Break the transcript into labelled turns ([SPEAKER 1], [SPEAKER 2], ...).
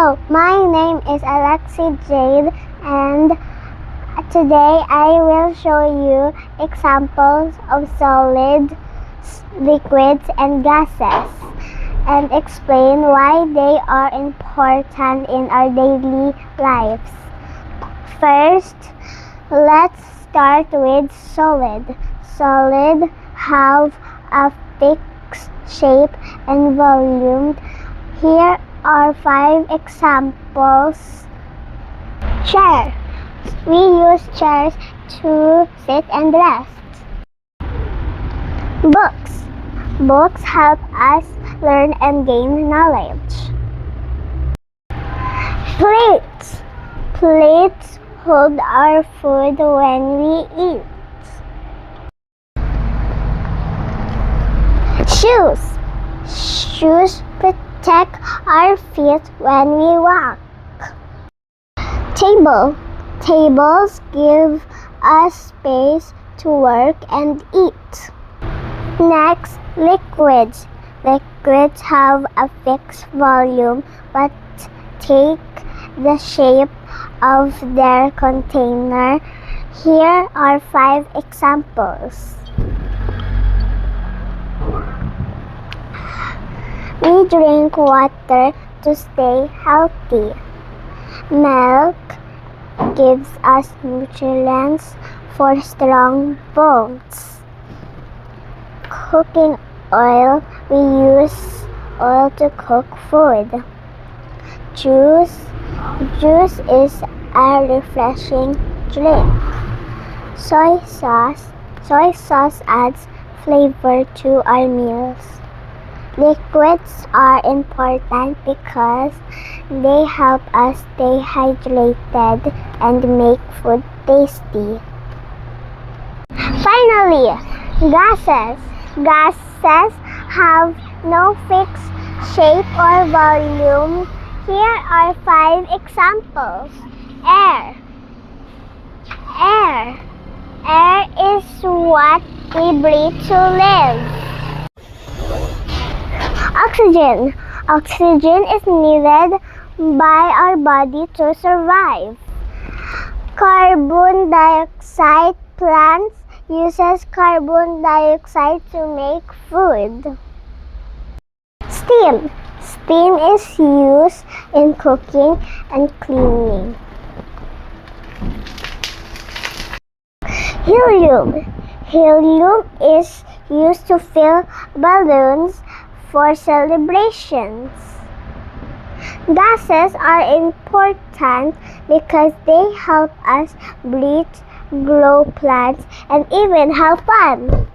[SPEAKER 1] Hello, my name is Alexi Jade, and today I will show you examples of solids, liquids, and gases, and explain why they are important in our daily lives. First, let's start with solid. Solid have a fixed shape and volume. Here are 5 examples. Chair. We use chairs to sit and rest. Books. Books help us learn and gain knowledge. Plates. Plates hold our food when we eat. Shoes. Shoes protect our feet when we walk. Table. Tables give us space to work and eat. Next, liquids. Liquids have a fixed volume but take the shape of their container. Here are 5 examples. We drink water to stay healthy. Milk gives us nutrients for strong bones. Cooking oil. We use oil to cook food. Juice. Juice is a refreshing drink. Soy sauce. Soy sauce adds flavor to our meals. Liquids are important because they help us stay hydrated and make food tasty. Finally, gases. Gases have no fixed shape or volume. Here are 5 examples. Air. Air. Air is what we breathe to live. Oxygen. Oxygen is needed by our body to survive. Carbon dioxide. Plants uses carbon dioxide to make food. Steam. Steam is used in cooking and cleaning. Helium. Helium is used to fill balloons for celebrations. Gases are important because they help us breathe, grow plants, and even have fun.